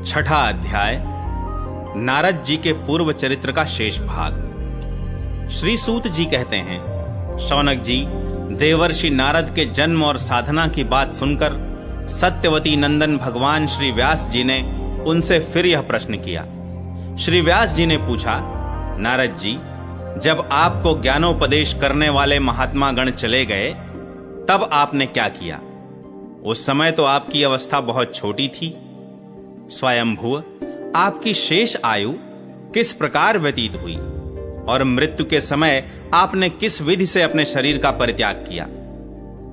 छठा अध्याय नारद जी के पूर्व चरित्र का शेष भाग। श्री सूत जी कहते हैं, शौनक जी, देवर्षि नारद के जन्म और साधना की बात सुनकर सत्यवती नंदन भगवान श्री व्यास जी ने उनसे फिर यह प्रश्न किया। श्री व्यास जी ने पूछा, नारद जी, जब आपको ज्ञानोपदेश करने वाले महात्मा गण चले गए तब आपने क्या किया? उस समय तो आपकी अवस्था बहुत छोटी थी। स्वयंभुव, आपकी शेष आयु किस प्रकार व्यतीत हुई और मृत्यु के समय आपने किस विधि से अपने शरीर का परित्याग किया?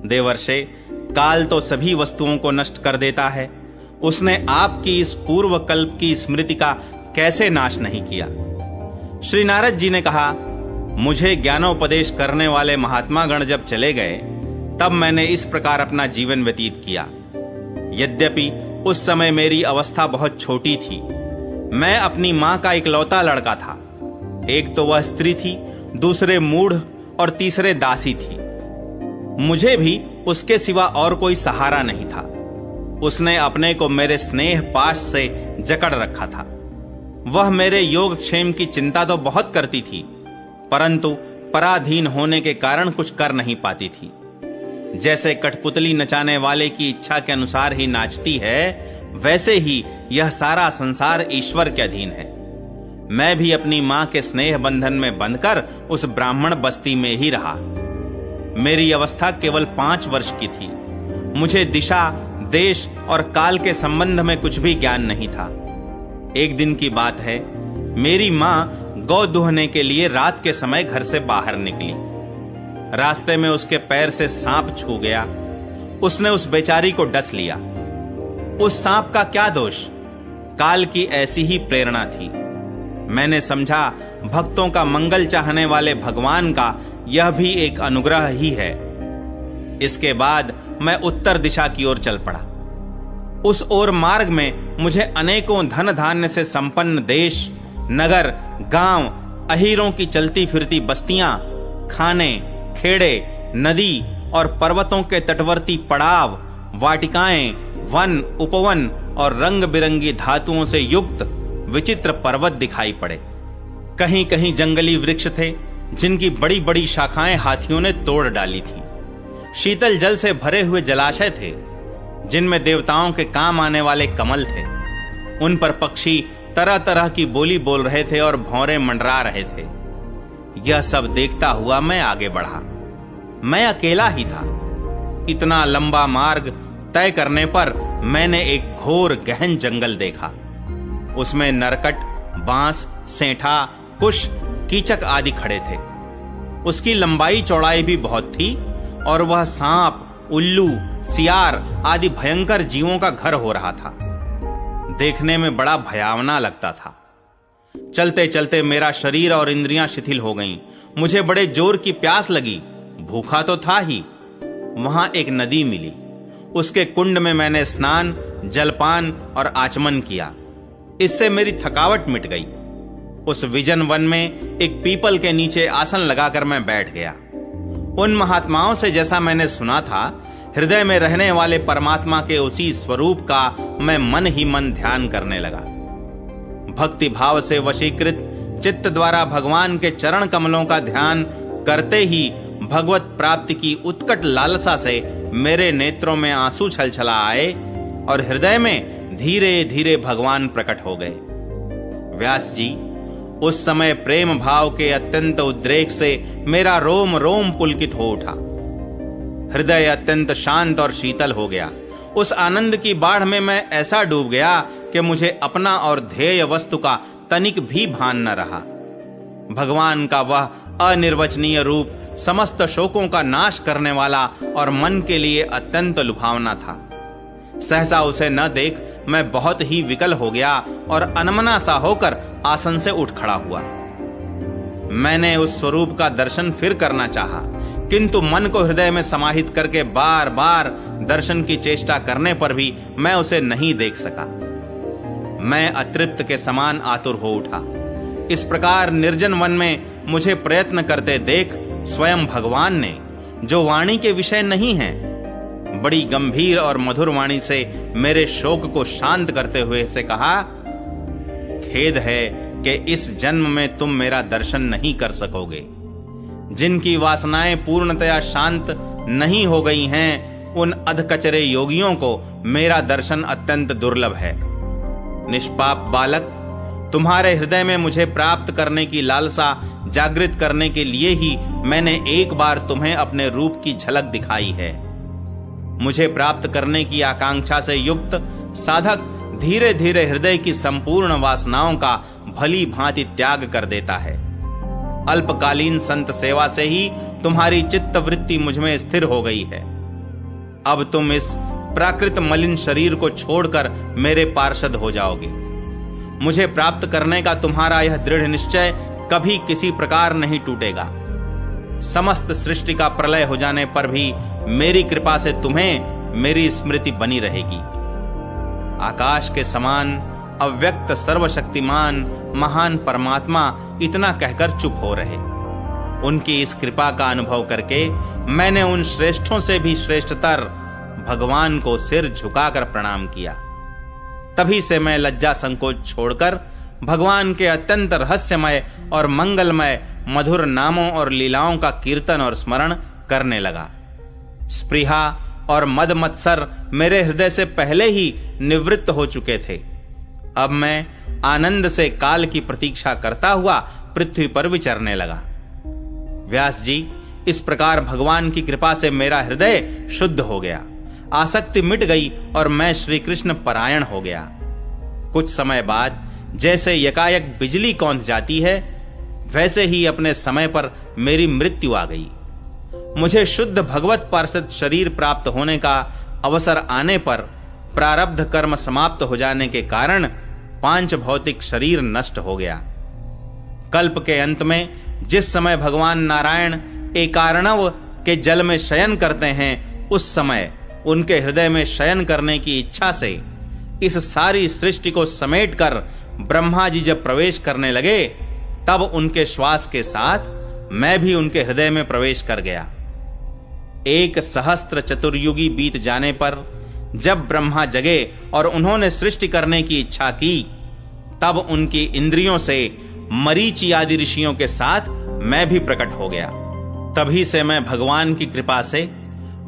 देवर्षे, काल तो सभी वस्तुओं को नष्ट कर देता है, उसने आपकी इस पूर्व कल्प की स्मृति का कैसे नाश नहीं किया? श्री नारद जी ने कहा, मुझे ज्ञानोपदेश करने वाले महात्मा गण जब चले गए तब मैंने इस प्रकार अपना जीवन व्यतीत किया। यद्यपि उस समय मेरी अवस्था बहुत छोटी थी। मैं अपनी मां का इकलौता लड़का था। एक तो वह स्त्री थी, दूसरे मूढ़ और तीसरे दासी थी। मुझे भी उसके सिवा और कोई सहारा नहीं था। उसने अपने को मेरे स्नेह पाश से जकड़ रखा था। वह मेरे योगक्षेम की चिंता तो बहुत करती थी, परंतु पराधीन होने के कारण कुछ कर नहीं पाती थी। जैसे कठपुतली नचाने वाले की इच्छा के अनुसार ही नाचती है, वैसे ही यह सारा संसार ईश्वर के अधीन है। मैं भी अपनी मां के स्नेह बंधन में बंधकर उस ब्राह्मण बस्ती में ही रहा। मेरी अवस्था केवल 5 वर्ष की थी। मुझे दिशा, देश और काल के संबंध में कुछ भी ज्ञान नहीं था। एक दिन की बात है, मेरी मां गौ दुहने के लिए रात के समय घर से बाहर निकली। रास्ते में उसके पैर से सांप छू गया। उसने उस बेचारी को डस लिया। उस सांप का क्या दोष? काल की ऐसी ही प्रेरणा थी। मैंने समझा, भक्तों का मंगल चाहने वाले भगवान का यह भी एक अनुग्रह ही है। इसके बाद मैं उत्तर दिशा की ओर चल पड़ा। उस ओर मार्ग में मुझे अनेकों धन धान्य से संपन्न देश, नगर, गांव, अहीरों की चलती फिरती बस्तियां, खाने, खेड़े, नदी और पर्वतों के तटवर्ती पड़ाव, वाटिकाएं, वन, उपवन और रंग बिरंगी धातुओं से युक्त विचित्र पर्वत दिखाई पड़े। कहीं कहीं जंगली वृक्ष थे जिनकी बड़ी बड़ी शाखाएं हाथियों ने तोड़ डाली थी। शीतल जल से भरे हुए जलाशय थे जिनमें देवताओं के काम आने वाले कमल थे। उन पर पक्षी तरह तरह की बोली बोल रहे थे और भौंरे मंडरा रहे थे। यह सब देखता हुआ मैं आगे बढ़ा। मैं अकेला ही था। इतना लंबा मार्ग तय करने पर मैंने एक घोर गहन जंगल देखा। उसमें नरकट, बांस, सेंठा, कुश, कीचक आदि खड़े थे। उसकी लंबाई चौड़ाई भी बहुत थी और वह सांप, उल्लू, सियार आदि भयंकर जीवों का घर हो रहा था। देखने में बड़ा भयावना लगता था। चलते चलते मेरा शरीर और इंद्रियां शिथिल हो गईं। मुझे बड़े जोर की प्यास लगी। भूखा तो था ही। वहां एक नदी मिली। उसके कुंड में मैंने स्नान, जलपान और आचमन किया। इससे मेरी थकावट मिट गई। उस विजन वन में एक पीपल के नीचे आसन लगाकर मैं बैठ गया। उन महात्माओं से जैसा मैंने सुना था, हृदय में रहने वाले परमात्मा के उसी स्वरूप का मैं मन ही मन ध्यान करने लगा। भक्ति भाव से वशीकृत चित्त द्वारा भगवान के चरण कमलों का ध्यान करते ही भगवत प्राप्ति की उत्कट लालसा से मेरे नेत्रों में आंसू छलछला आए और हृदय में धीरे धीरे भगवान प्रकट हो गए। व्यास जी, उस समय प्रेम भाव के अत्यंत उद्रेक से मेरा रोम रोम पुलकित हो उठा। हृदय अत्यंत शांत और शीतल हो गया। उस आनंद की बाढ़ में मैं ऐसा डूब गया कि मुझे अपना और ध्येय वस्तु का तनिक भी भान न रहा। भगवान का वह अनिर्वचनीय रूप समस्त शोकों का नाश करने वाला और मन के लिए अत्यंत लुभावना था। सहसा उसे न देख मैं बहुत ही विकल हो गया और अनमना सा होकर आसन से उठ खड़ा हुआ। मैंने उस स्वरूप का दर्शन फिर करना चाहा, किंतु मन को हृदय में समाहित करके बार बार दर्शन की चेष्टा करने पर भी मैं उसे नहीं देख सका। मैं अतृप्त के समान आतुर हो उठा। इस प्रकार निर्जन वन में मुझे प्रयत्न करते देख स्वयं भगवान ने, जो वाणी के विषय नहीं है, बड़ी गंभीर और मधुर वाणी से मेरे शोक को शांत करते हुए से कहा, खेद है कि इस जन्म में तुम मेरा दर्शन नहीं कर सकोगे। जिनकी वासनाएं पूर्णतया शांत नहीं हो गई हैं, उन अधकचरे योगियों को मेरा दर्शन अत्यंत दुर्लभ है। निष्पाप बालक, तुम्हारे हृदय में मुझे प्राप्त करने की लालसा जागृत करने के लिए ही मैंने एक बार तुम्हें अपने रूप की झलक दिखाई है। मुझे प्राप्त करने की आकांक्षा से युक्त साधक धीरे धीरे हृदय की संपूर्ण वासनाओं का भली भांति त्याग कर देता है। अल्पकालीन संत सेवा से ही तुम्हारी चित्त वृत्ति मुझमें स्थिर हो गई है। अब तुम इस प्राकृत मलिन शरीर को छोड़कर मेरे पार्षद हो जाओगे। मुझे प्राप्त करने का तुम्हारा यह दृढ़ निश्चय कभी किसी प्रकार नहीं टूटेगा। समस्त सृष्टि का प्रलय हो जाने पर भी मेरी कृपा से तुम्हें मेरी स्मृति बनी रहेगी। आकाश के समान अव्यक्त सर्वशक्तिमान महान परमात्मा इतना कहकर चुप हो रहे। उनकी इस कृपा का अनुभव करके मैंने उन श्रेष्ठों से भी श्रेष्ठतर भगवान को सिर झुकाकर प्रणाम किया। तभी से मैं लज्जा संकोच छोड़कर भगवान के अत्यंत रहस्यमय और मंगलमय मधुर नामों और लीलाओं का कीर्तन और स्मरण करने लगा। स्पृहा और मद मत्सर मेरे हृदय से पहले ही निवृत्त हो चुके थे। अब मैं आनंद से काल की प्रतीक्षा करता हुआ पृथ्वी पर विचरने लगा। व्यास जी, इस प्रकार भगवान की कृपा से मेरा हृदय शुद्ध हो गया, आसक्ति मिट गई और मैं श्री कृष्ण परायण हो गया। कुछ समय बाद जैसे यकायक बिजली कौंध जाती है, वैसे ही अपने समय पर मेरी मृत्यु आ गई। मुझे शुद्ध भगवत पार्षद शरीर प्राप्त होने का अवसर आने पर प्रारब्ध कर्म समाप्त हो जाने के कारण पांच भौतिक शरीर नष्ट हो गया। कल्प के अंत में जिस समय भगवान नारायण एकार्णव के जल में शयन करते हैं, उस समय उनके हृदय में शयन करने की इच्छा से इस सारी सृष्टि को समेटकर ब्रह्मा जी जब प्रवेश करने लगे, तब उनके श्वास के साथ मैं भी उनके हृदय में प्रवेश कर गया। 1 सहस्त्र चतुर्युगी बीत जाने पर जब ब्रह्मा जगे और उन्होंने सृष्टि करने की इच्छा की, तब उनकी इंद्रियों से मरीचि आदि ऋषियों के साथ मैं भी प्रकट हो गया। तभी से मैं भगवान की कृपा से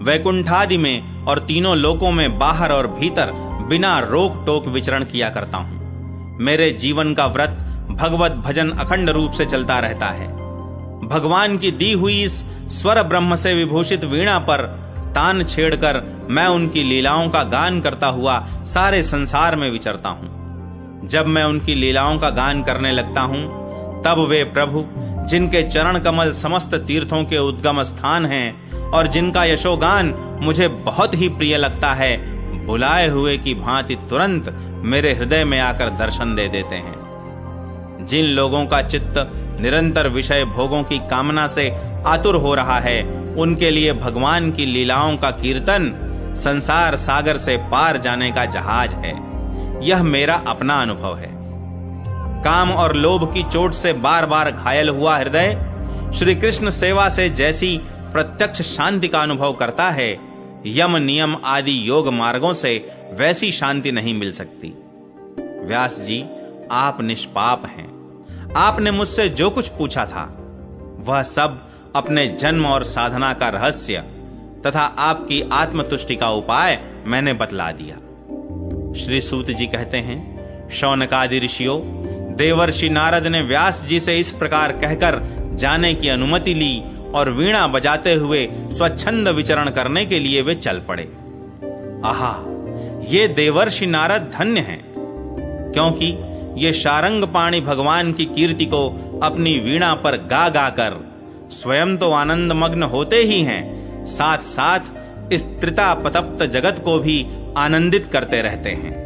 वैकुंठादि में और तीनों लोकों में बाहर और भीतर बिना रोक टोक विचरण किया करता हूं। मेरे जीवन का व्रत भगवत भजन अखंड रूप से चलता रहता है। भगवान की दी हुई इस स्वर ब्रह्म से विभूषित वीणा पर तान छेड़कर मैं उनकी लीलाओं का गान करता हुआ सारे संसार में विचरता हूं। जब मैं उनकी लीलाओं का गान करने लगता हूं, तब वे प्रभु जिनके चरण कमल समस्त तीर्थों के उद्गम स्थान हैं और जिनका यशोगान मुझे बहुत ही प्रिय लगता है, बुलाए हुए की भांति तुरंत मेरे हृदय में आकर दर्शन दे देते हैं। जिन लोगों का चित्त निरंतर विषय भोगों की कामना से आतुर हो रहा है, उनके लिए भगवान की लीलाओं का कीर्तन संसार सागर से पार जाने का जहाज है। यह मेरा अपना अनुभव है। काम और लोभ की चोट से बार बार घायल हुआ हृदय श्री कृष्ण सेवा से जैसी प्रत्यक्ष शांति का अनुभव करता है, यम नियम आदि योग मार्गों से वैसी शांति नहीं मिल सकती। व्यास जी, आप निष्पाप हैं। आपने मुझसे जो कुछ पूछा था, वह सब अपने जन्म और साधना का रहस्य तथा आपकी आत्मतुष्टि का उपाय मैंने बतला दिया। श्री सूत जी कहते हैं, शौनकादि ऋषियों, देवर्षि नारद ने व्यास जी से इस प्रकार कहकर जाने की अनुमति ली और वीणा बजाते हुए स्वच्छंद विचरण करने के लिए वे चल पड़े। आहा, ये देवर्षि नारद धन्य हैं, क्योंकि ये शारंग पाणी भगवान की कीर्ति को अपनी वीणा पर गा गा कर स्वयं तो आनंद मग्न होते ही हैं, साथ साथ इस त्रितापतप्त जगत को भी आनंदित करते रहते हैं।